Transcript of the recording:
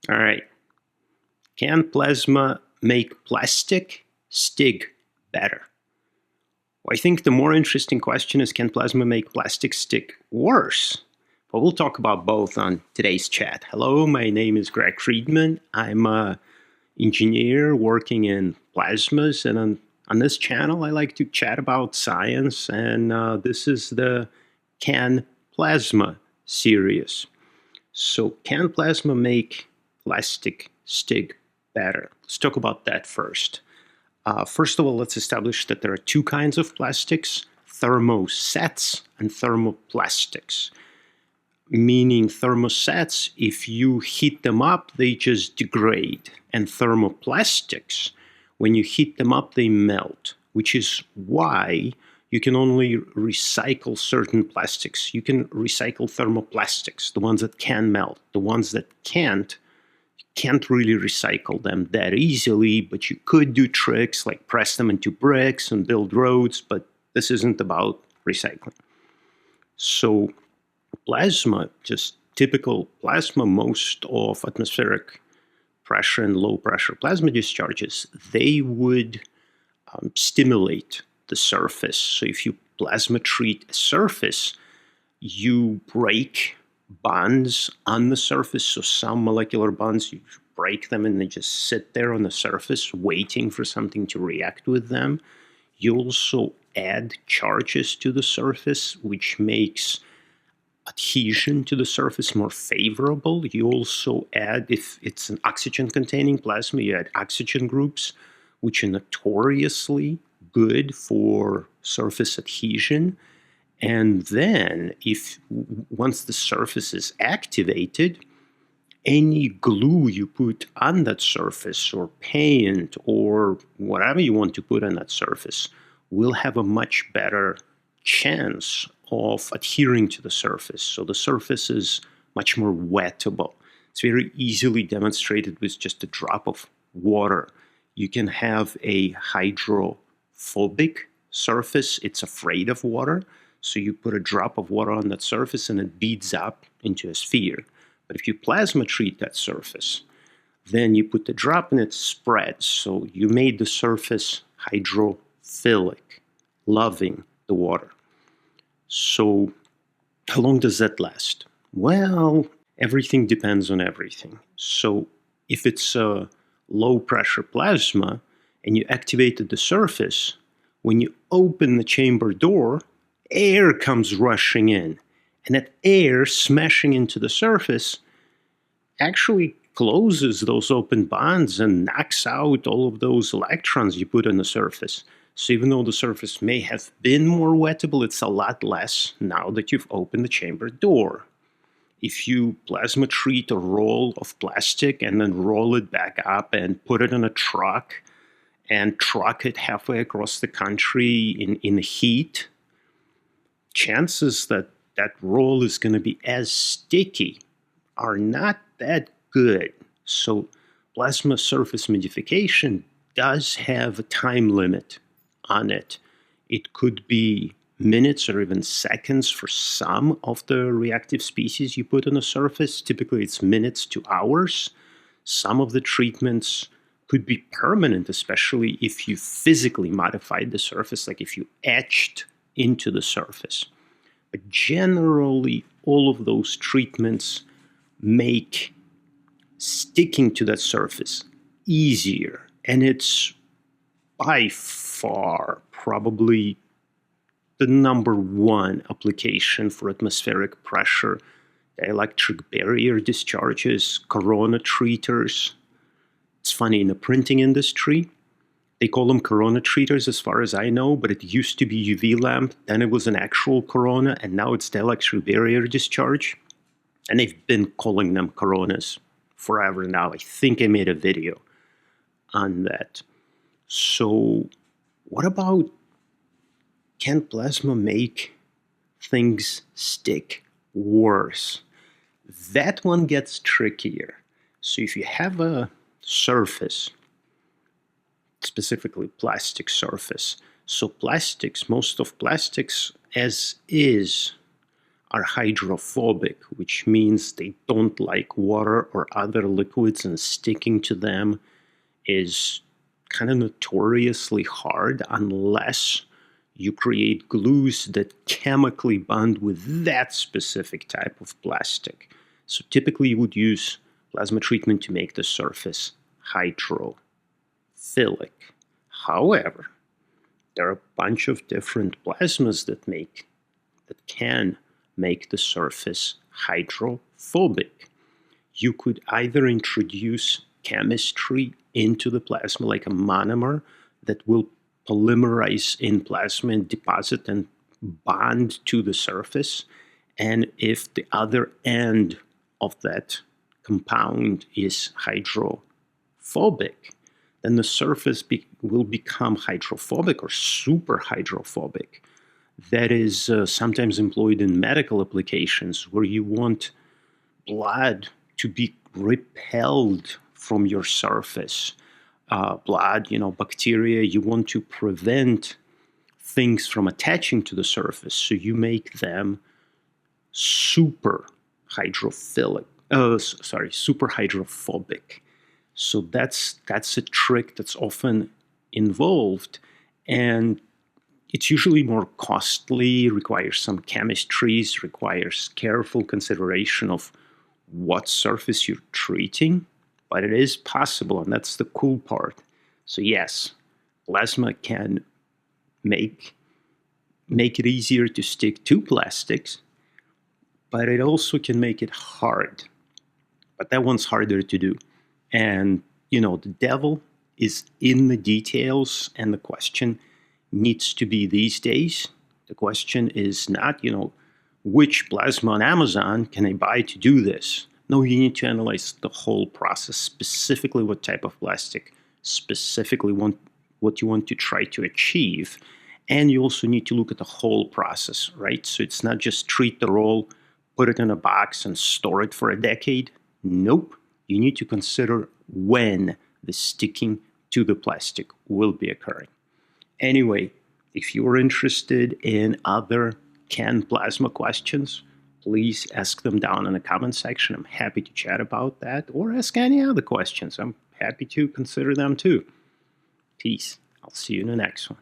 All right. Can plasma make plastic stick better? Well, I think the more interesting question is, can plasma make plastic stick worse? But we'll talk about both on today's chat. Hello, my name is Greg Friedman. I'm an engineer working in plasmas, and on this channel, I like to chat about science, and this is the Can Plasma series. So can plasma make plastic stick better? Let's talk about that first. First of all, let's establish that there are two kinds of plastics, thermosets and thermoplastics. Meaning thermosets, if you heat them up, they just degrade. And thermoplastics, when you heat them up, they melt, which is why you can only recycle certain plastics. You can recycle thermoplastics, the ones that can melt. The ones that can't really recycle them that easily, but you could do tricks like press them into bricks and build roads, but this isn't about recycling. So plasma, just typical plasma, most of atmospheric pressure and low pressure plasma discharges, they would stimulate the surface. So if you plasma treat a surface, you break bonds on the surface. So some molecular bonds, you break them and they just sit there on the surface waiting for something to react with them. You also add charges to the surface, which makes adhesion to the surface more favorable. You also add, if it's an oxygen-containing plasma, you add oxygen groups, which are notoriously good for surface adhesion. And then, once the surface is activated, any glue you put on that surface, or paint, or whatever you want to put on that surface, will have a much better chance of adhering to the surface. So the surface is much more wettable. It's very easily demonstrated with just a drop of water. You can have a hydrophobic surface. It's afraid of water. So you put a drop of water on that surface and it beads up into a sphere. But if you plasma treat that surface, then you put the drop and it spreads. So you made the surface hydrophilic, loving the water. So how long does that last? Well, everything depends on everything. So if it's a low pressure plasma and you activated the surface, when you open the chamber door, air comes rushing in. And that air smashing into the surface actually closes those open bonds and knocks out all of those electrons you put on the surface. So even though the surface may have been more wettable, it's a lot less now that you've opened the chamber door. If you plasma treat a roll of plastic and then roll it back up and put it in a truck and truck it halfway across the country in the heat, chances that that roll is going to be as sticky are not that good. So plasma surface modification does have a time limit on it. It could be minutes or even seconds for some of the reactive species you put on a surface. Typically it's minutes to hours. Some of the treatments could be permanent, especially if you physically modified the surface, like if you etched into the surface. But generally, all of those treatments make sticking to that surface easier. And it's by far probably the number one application for atmospheric pressure. Dielectric barrier discharges, corona treaters. It's funny, in the printing industry, they call them corona treaters as far as I know, but it used to be UV lamp, then it was an actual corona, and now it's dielectric barrier discharge. And they've been calling them coronas forever now. I think I made a video on that. So what about, can plasma make things stick worse? That one gets trickier. So if you have a surface, specifically plastic surface, so plastics, most of plastics as is, are hydrophobic, which means they don't like water or other liquids, and sticking to them is kind of notoriously hard unless you create glues that chemically bond with that specific type of plastic. So typically you would use plasma treatment to make the surface hydrophilic. However, there are a bunch of different plasmas that can make the surface hydrophobic. You could either introduce chemistry into the plasma, like a monomer that will polymerize in plasma and deposit and bond to the surface. And if the other end of that compound is hydrophobic, then the surface will become hydrophobic or super hydrophobic. That is sometimes employed in medical applications where you want blood to be repelled from your surface. Blood, bacteria, you want to prevent things from attaching to the surface, so you make them super hydrophilic. Super hydrophobic. So that's a trick that's often involved, and it's usually more costly, requires some chemistries, requires careful consideration of what surface you're treating, but it is possible, and that's the cool part. So yes, plasma can make it easier to stick to plastics, but it also can make it hard. But that one's harder to do. And, the devil is in the details, and the question needs to be these days. The question is not, which plasma on Amazon can I buy to do this? No, you need to analyze the whole process, specifically what type of plastic, specifically what you want to try to achieve. And you also need to look at the whole process, right? So it's not just treat the roll, put it in a box, and store it for a decade. Nope. You need to consider when the sticking to the plastic will be occurring. Anyway, if you're interested in other can plasma questions, please ask them down in the comment section. I'm happy to chat about that, or ask any other questions. I'm happy to consider them too. Peace. I'll see you in the next one.